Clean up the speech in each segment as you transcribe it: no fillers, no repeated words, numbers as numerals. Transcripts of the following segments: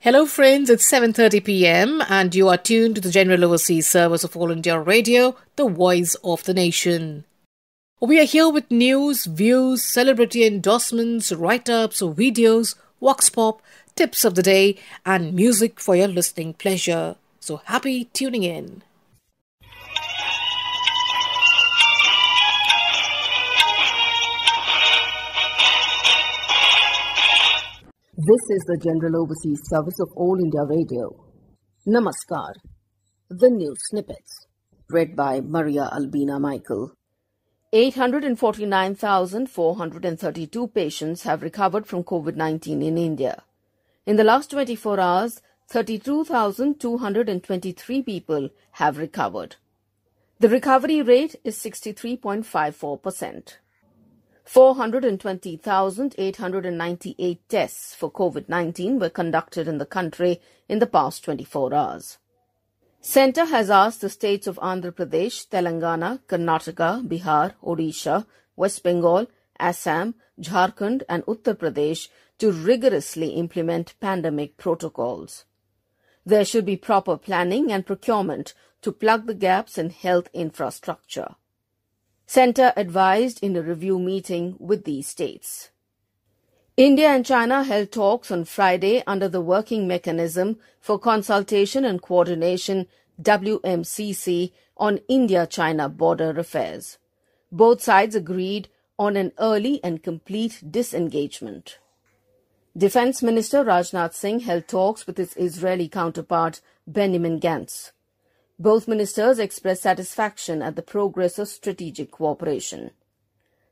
Hello friends, it's 7:30 p.m. and you are tuned to the General Overseas Service of All India Radio, the voice of the nation. We are here with news, views, celebrity endorsements, write-ups, videos, vox pop, tips of the day and music for your listening pleasure. So happy tuning in. This is the General Overseas Service of All India Radio. Namaskar. The News Snippets. Read by Maria Albina Michael. 849,432 patients have recovered from COVID-19 in India. In the last 24 hours, 32,223 people have recovered. The recovery rate is 63.54%. 420,898 tests for COVID-19 were conducted in the country in the past 24 hours. Centre has asked the states of Andhra Pradesh, Telangana, Karnataka, Bihar, Odisha, West Bengal, Assam, Jharkhand and Uttar Pradesh to rigorously implement pandemic protocols. There should be proper planning and procurement to plug the gaps in health infrastructure. Centre advised in a review meeting with these states. India and China held talks on Friday under the Working Mechanism for Consultation and Coordination WMCC on India-China border affairs. Both sides agreed on an early and complete disengagement. Defence Minister Rajnath Singh held talks with his Israeli counterpart Benjamin Gantz. Both ministers expressed satisfaction at the progress of strategic cooperation.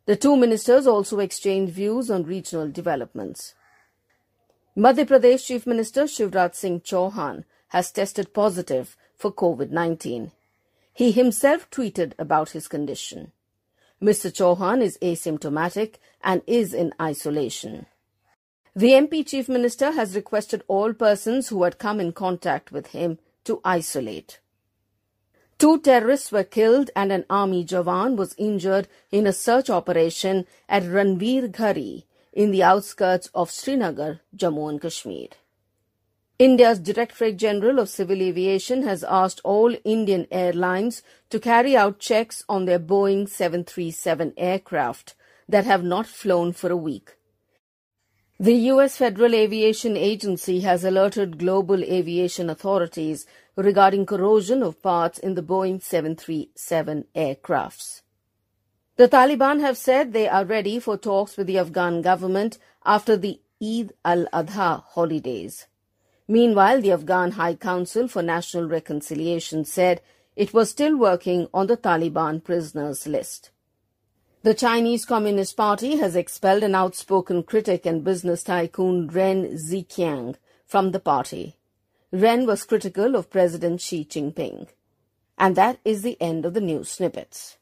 The two ministers also exchanged views on regional developments. Madhya Pradesh Chief Minister Shivraj Singh Chauhan has tested positive for COVID-19. He himself tweeted about his condition. Mr. Chauhan is asymptomatic and is in isolation. The MP Chief Minister has requested all persons who had come in contact with him to isolate. 2 terrorists were killed and an army Jawan was injured in a search operation at Ranveer Ghari in the outskirts of Srinagar, Jammu and Kashmir. India's Directorate General of Civil Aviation has asked all Indian airlines to carry out checks on their Boeing 737 aircraft that have not flown for a week. The U.S. Federal Aviation Agency has alerted global aviation authorities regarding corrosion of parts in the Boeing 737 aircrafts. The Taliban have said they are ready for talks with the Afghan government after the Eid al-Adha holidays. Meanwhile, the Afghan High Council for National Reconciliation said it was still working on the Taliban prisoners list. The Chinese Communist Party has expelled an outspoken critic and business tycoon Ren Zhiqiang from the party. Ren was critical of President Xi Jinping. And that is the end of the news snippets.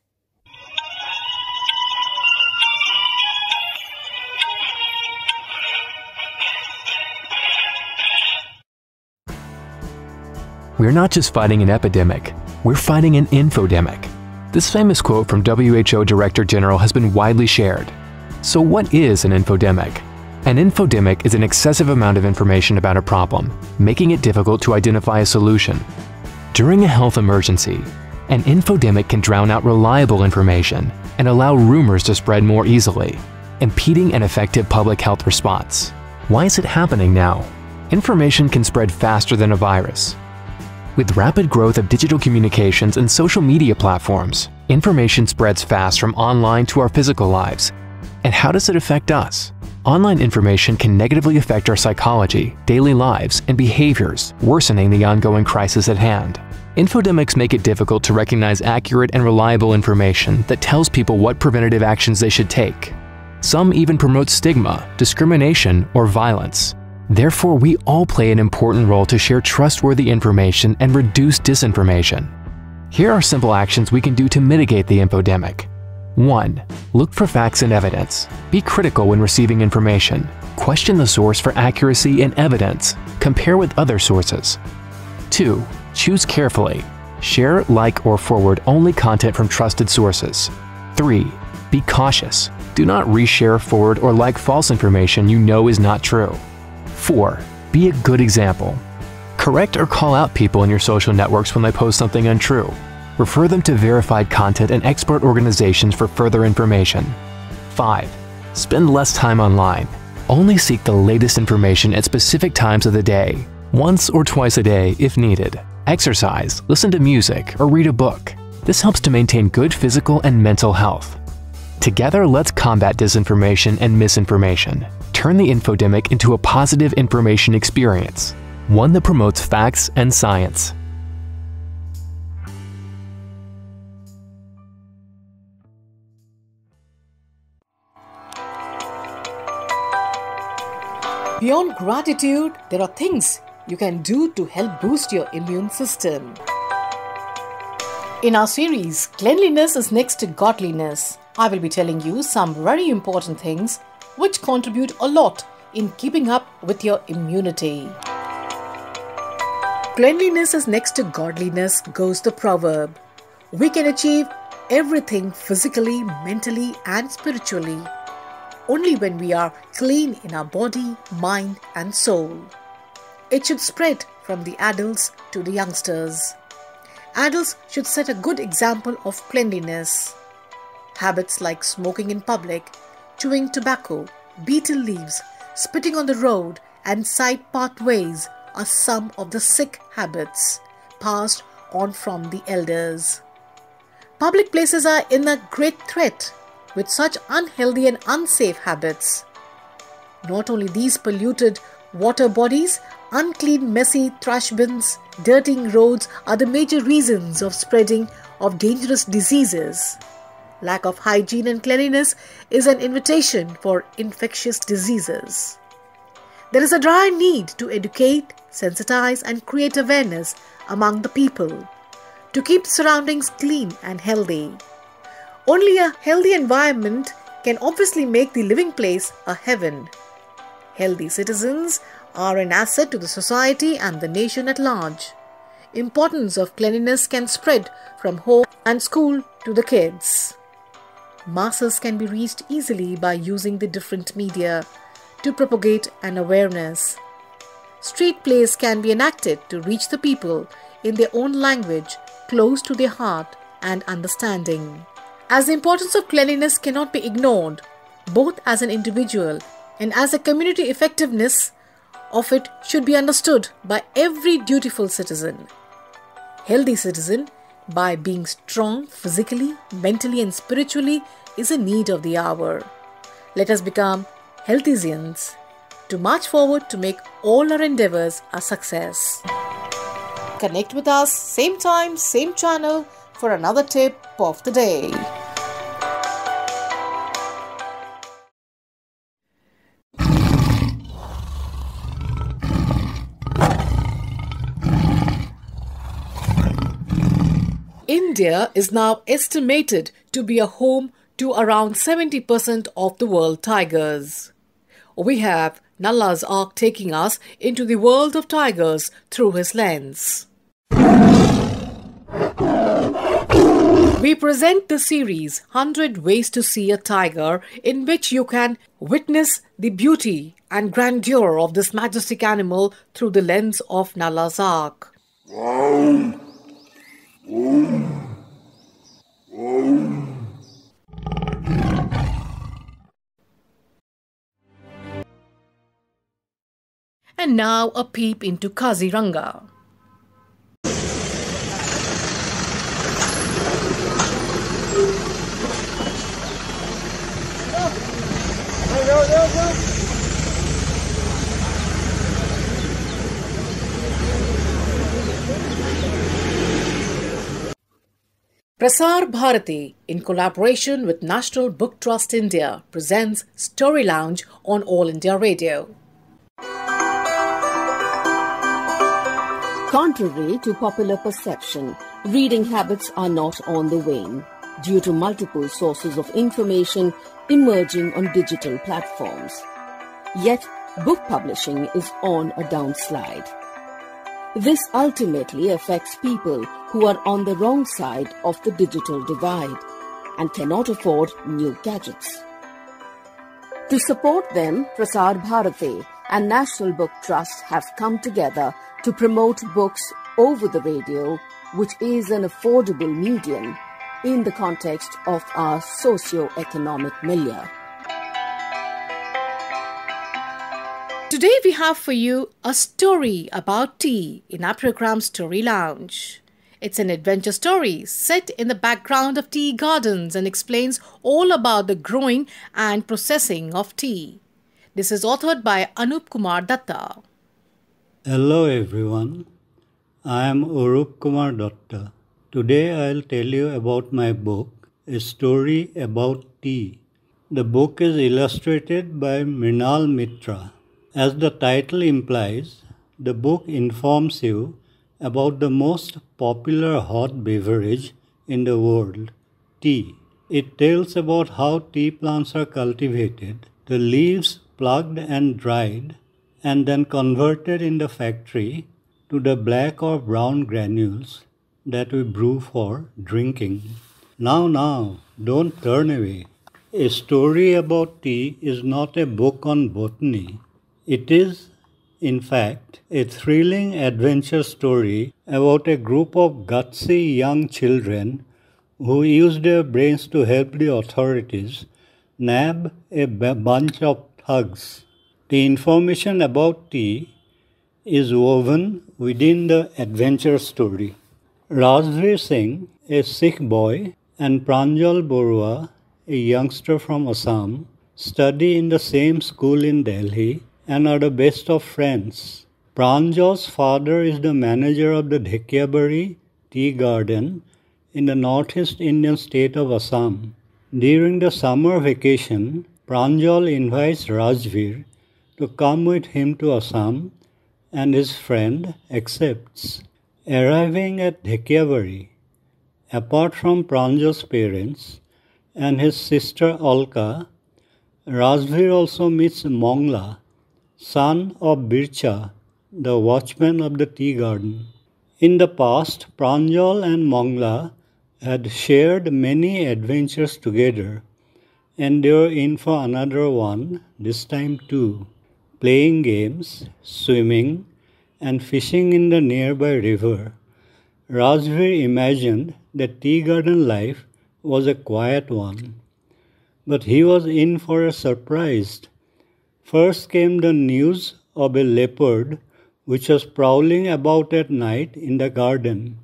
We're not just fighting an epidemic, we're fighting an infodemic. This famous quote from WHO Director General has been widely shared. So what is an infodemic? An infodemic is an excessive amount of information about a problem, making it difficult to identify a solution. During a health emergency, an infodemic can drown out reliable information and allow rumors to spread more easily, impeding an effective public health response. Why is it happening now? Information can spread faster than a virus. With rapid growth of digital communications and social media platforms, information spreads fast from online to our physical lives. And how does it affect us? Online information can negatively affect our psychology, daily lives, and behaviors, worsening the ongoing crisis at hand. Infodemics make it difficult to recognize accurate and reliable information that tells people what preventative actions they should take. Some even promote stigma, discrimination, or violence. Therefore, we all play an important role to share trustworthy information and reduce disinformation. Here are simple actions we can do to mitigate the infodemic. 1. Look for facts and evidence. Be critical when receiving information. Question the source for accuracy and evidence. Compare with other sources. 2. Choose carefully. Share, like, or forward only content from trusted sources. 3. Be cautious. Do not reshare, forward, or like false information you know is not true. 4. Be a good example. Correct or call out people in your social networks when they post something untrue. Refer them to verified content and expert organizations for further information. 5. Spend less time online. Only seek the latest information at specific times of the day, once or twice a day if needed. Exercise, listen to music, or read a book. This helps to maintain good physical and mental health. Together, let's combat disinformation and misinformation. Turn the infodemic into a positive information experience, one that promotes facts and science. Beyond gratitude, there are things you can do to help boost your immune system. In our series, Cleanliness is Next to Godliness, I will be telling you some very important things which contribute a lot in keeping up with your immunity. Cleanliness is next to godliness goes the proverb. We can achieve everything physically, mentally, and spiritually only when we are clean in our body, mind, and soul. It should spread from the adults to the youngsters. Adults should set a good example of cleanliness. Habits like smoking in public, chewing tobacco, betel leaves, spitting on the road, and side pathways are some of the sick habits passed on from the elders. Public places are in a great threat with such unhealthy and unsafe habits. Not only these polluted water bodies, unclean, messy trash bins, dirtying roads are the major reasons of spreading of dangerous diseases. Lack of hygiene and cleanliness is an invitation for infectious diseases. There is a dire need to educate, sensitize, and create awareness among the people to keep surroundings clean and healthy. Only a healthy environment can obviously make the living place a heaven. Healthy citizens are an asset to the society and the nation at large. Importance of cleanliness can spread from home and school to the kids. Masses can be reached easily by using the different media to propagate an awareness. Street plays can be enacted to reach the people in their own language, close to their heart and understanding. As the importance of cleanliness cannot be ignored, both as an individual and as a community, effectiveness of it should be understood by every dutiful citizen. Healthy citizen, by being strong physically, mentally and spiritually, is a need of the hour. Let us become healthizians to march forward to make all our endeavors a success. Connect with us, same time, same channel, for another tip of the day. India is now estimated to be a home to around 70% of the world tigers. We have Nalla's Ark taking us into the world of tigers through his lens. We present the series 100 Ways to See a Tiger, in which you can witness the beauty and grandeur of this majestic animal through the lens of Nalla's Ark. And now a peep into Kaziranga. Prasar Bharati, in collaboration with National Book Trust India, presents Story Lounge on All India Radio. Contrary to popular perception, reading habits are not on the wane due to multiple sources of information emerging on digital platforms. Yet, book publishing is on a downslide. This ultimately affects people who are on the wrong side of the digital divide and cannot afford new gadgets. To support them, Prasar Bharati and National Book Trust have come together to promote books over the radio, which is an affordable medium in the context of our socio-economic milieu. Today we have for you a story about tea in our program Story Lounge. It's an adventure story set in the background of tea gardens and explains all about the growing and processing of tea. This is authored by Anup Kumar Datta. Hello everyone, I am Arup Kumar Datta. Today I'll tell you about my book, A Story About Tea. The book is illustrated by Mrinal Mitra. As the title implies, the book informs you about the most popular hot beverage in the world, tea. It tells about how tea plants are cultivated, the leaves plucked and dried, and then converted in the factory to the black or brown granules that we brew for drinking. Now, don't turn away. A Story About Tea is not a book on botany. It is, in fact, a thrilling adventure story about a group of gutsy young children who used their brains to help the authorities nab a bunch of thugs. The information about tea is woven within the adventure story. Rajveer Singh, a Sikh boy, and Pranjal Barua, a youngster from Assam, study in the same school in Delhi and are the best of friends. Pranjal's father is the manager of the Dhekiabari Tea Garden in the northeast Indian state of Assam. During the summer vacation, Pranjal invites Rajveer to come with him to Assam, and his friend accepts. Arriving at Dhekiabari, apart from Pranjal's parents and his sister Alka, Rajveer also meets Mongla, son of Bircha, the watchman of the tea garden. In the past, Pranjal and Mongla had shared many adventures together, and they were in for another one this time too, playing games, swimming, and fishing in the nearby river. Rajveer imagined that tea garden life was a quiet one, but he was in for a surprise. First came the news of a leopard which was prowling about at night in the garden.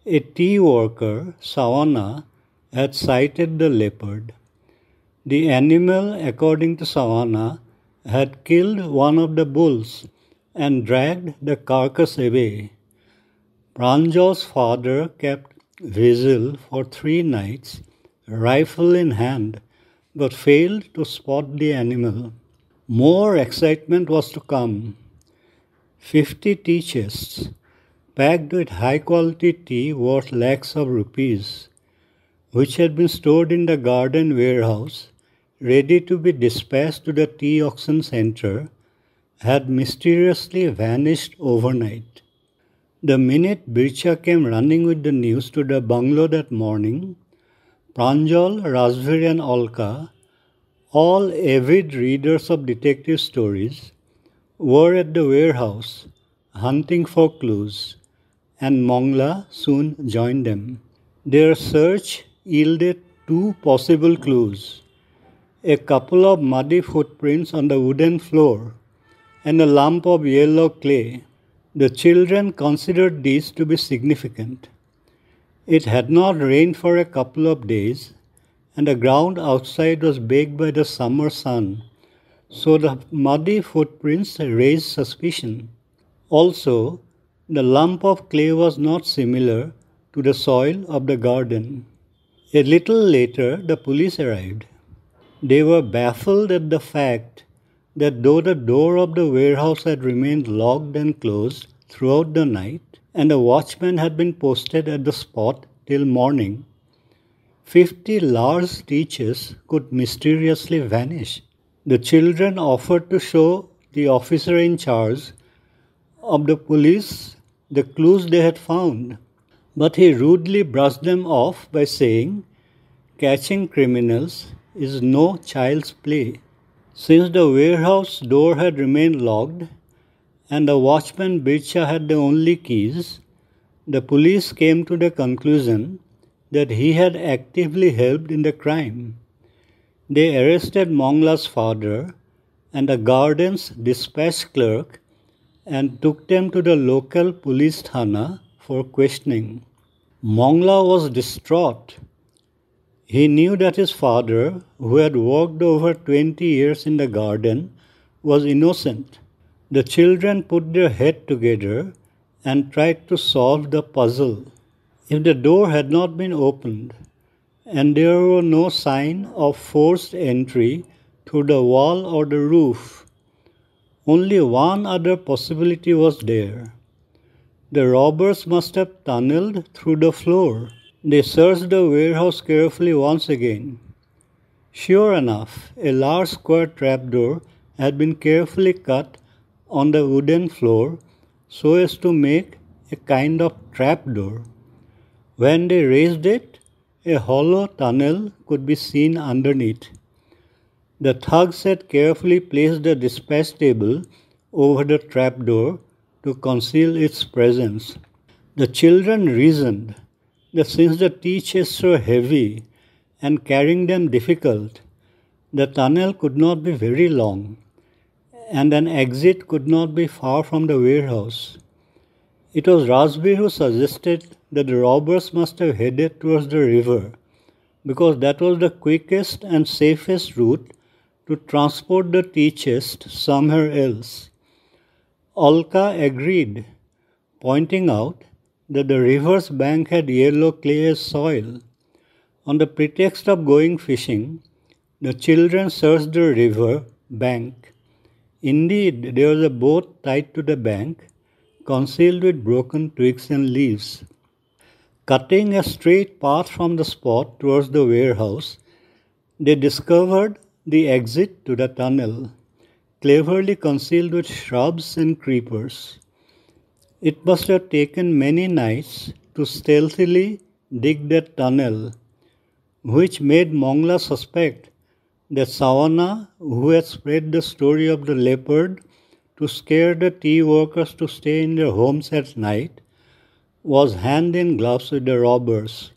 A tea worker, Sawana, had sighted the leopard. The animal, according to Sawana, had killed one of the bulls and dragged the carcass away. Pranjal's father kept vigil for 3 nights, rifle in hand, but failed to spot the animal. More excitement was to come. 50 tea chests, packed with high-quality tea worth lakhs of rupees, which had been stored in the garden warehouse, ready to be dispatched to the tea auction center, had mysteriously vanished overnight. The minute Bircha came running with the news to the bungalow that morning, Pranjal, Rajveer and Alka, all avid readers of detective stories, were at the warehouse hunting for clues, and Mongla soon joined them. Their search yielded 2 possible clues: a couple of muddy footprints on the wooden floor and a lump of yellow clay. The children considered these to be significant. It had not rained for a couple of days, and the ground outside was baked by the summer sun, so the muddy footprints raised suspicion. Also, the lump of clay was not similar to the soil of the garden. A little later, the police arrived. They were baffled at the fact that though the door of the warehouse had remained locked and closed throughout the night, and a watchman had been posted at the spot till morning, 50 large tea chests could mysteriously vanish. The children offered to show the officer in charge of the police the clues they had found, but he rudely brushed them off by saying, "Catching criminals is no child's play." Since the warehouse door had remained locked and the watchman Bircha had the only keys, the police came to the conclusion that he had actively helped in the crime. They arrested Mongla's father and the garden's dispatch clerk and took them to the local police thana for questioning. Mongla was distraught. He knew that his father, who had worked over 20 years in the garden, was innocent. The children put their heads together and tried to solve the puzzle. If the door had not been opened, and there were no sign of forced entry through the wall or the roof, only one other possibility was there. The robbers must have tunneled through the floor. They searched the warehouse carefully once again. Sure enough, a large square trapdoor had been carefully cut on the wooden floor so as to make a kind of trapdoor. When they raised it, a hollow tunnel could be seen underneath. The thugs had carefully placed the dispatch table over the trapdoor to conceal its presence. The children reasoned that since the tea chests were heavy and carrying them difficult, the tunnel could not be very long, and an exit could not be far from the warehouse. It was Razbir who suggested that the robbers must have headed towards the river, because that was the quickest and safest route to transport the tea chest somewhere else. Alka agreed, pointing out that the river's bank had yellow clay as soil. On the pretext of going fishing, the children searched the river bank. Indeed, there was a boat tied to the bank, concealed with broken twigs and leaves. Cutting a straight path from the spot towards the warehouse, they discovered the exit to the tunnel, cleverly concealed with shrubs and creepers. It must have taken many nights to stealthily dig that tunnel, which made Mongla suspect that Sawana, who had spread the story of the leopard to scare the tea workers to stay in their homes at night, was hand in gloves with the robbers.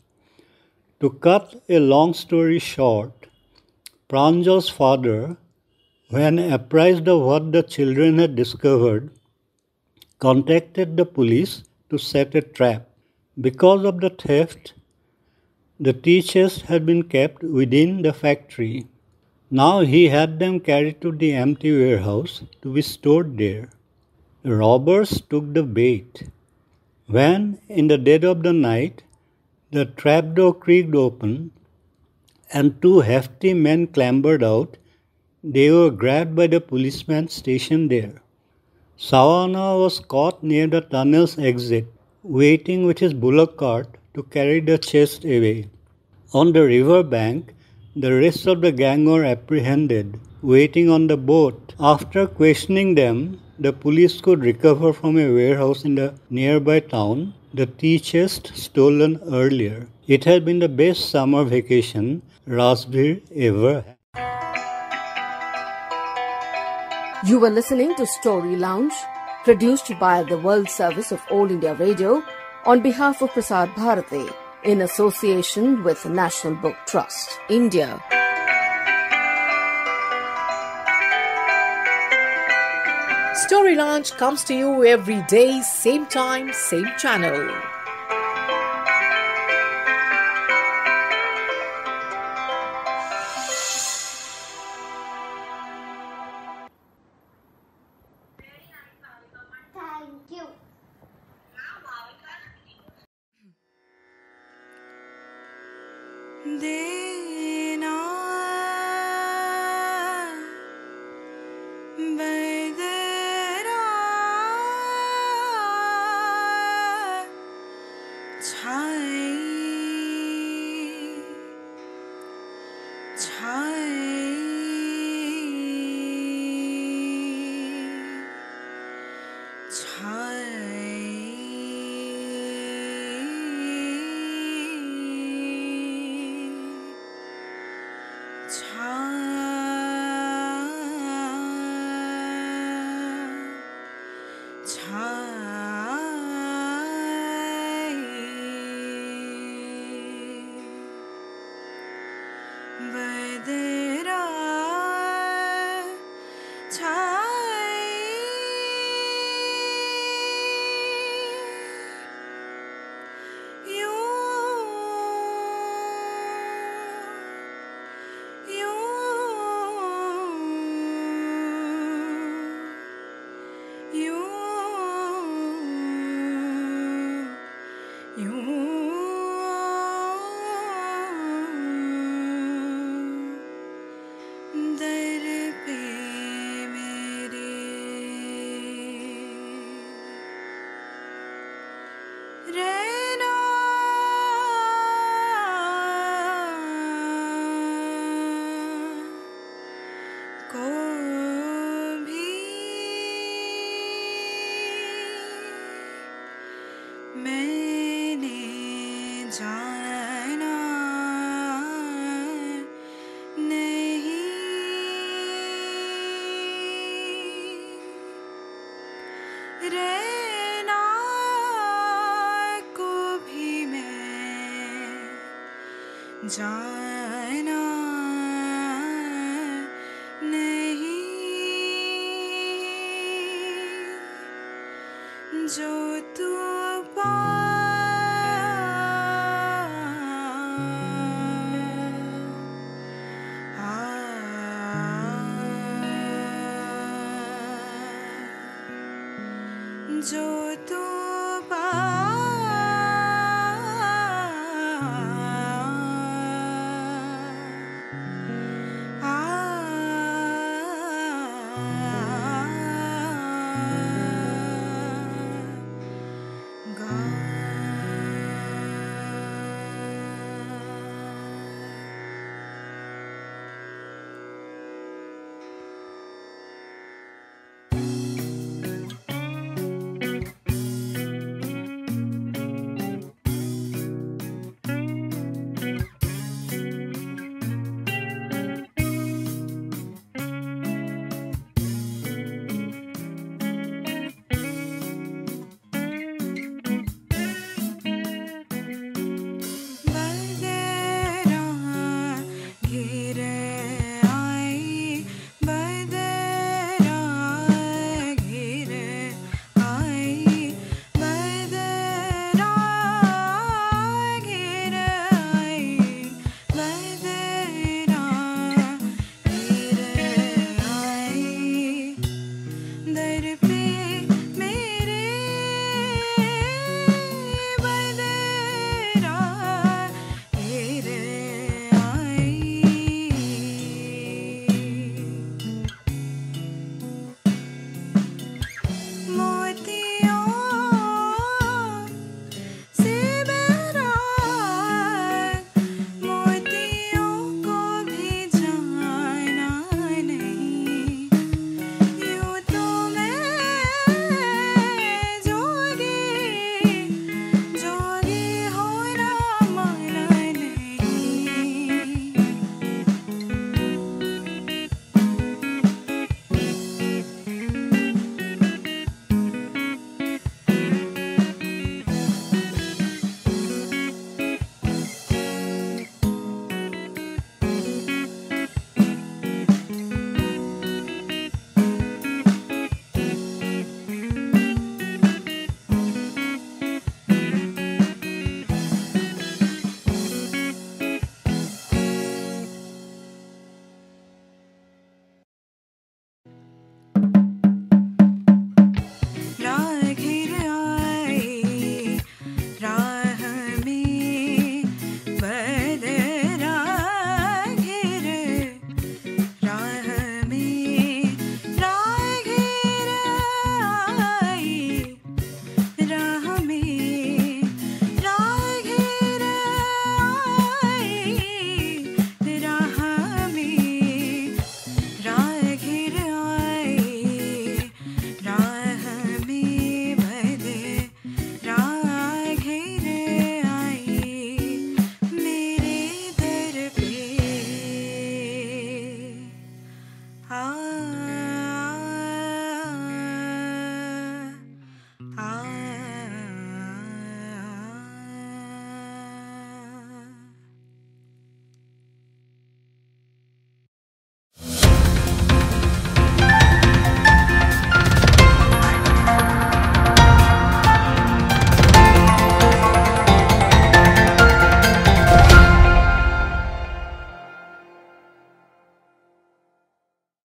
To cut a long story short, Pranjal's father, when apprised of what the children had discovered, contacted the police to set a trap. Because of the theft, the tea chests had been kept within the factory. Now he had them carried to the empty warehouse to be stored there. The robbers took the bait. When, in the dead of the night, the trapdoor creaked open and two hefty men clambered out, they were grabbed by the policeman stationed there. Sawana was caught near the tunnel's exit, waiting with his bullock cart to carry the chest away. On the river bank, the rest of the gang were apprehended, waiting on the boat. After questioning them, the police could recover from a warehouse in the nearby town the tea chest stolen earlier. It had been the best summer vacation Razbir ever had. You were listening to Story Lounge, produced by the World Service of All India Radio on behalf of Prasar Bharati in association with National Book Trust, India. Story Launch comes to you every day, same time, same channel. Thank you. देना बदरा छाए छाए छाई बदरा छाई दर पे मेरे रहना को भी मैंने जाना नहीं रहना को भी मैं जाना नहीं जो तू जो तू दर पे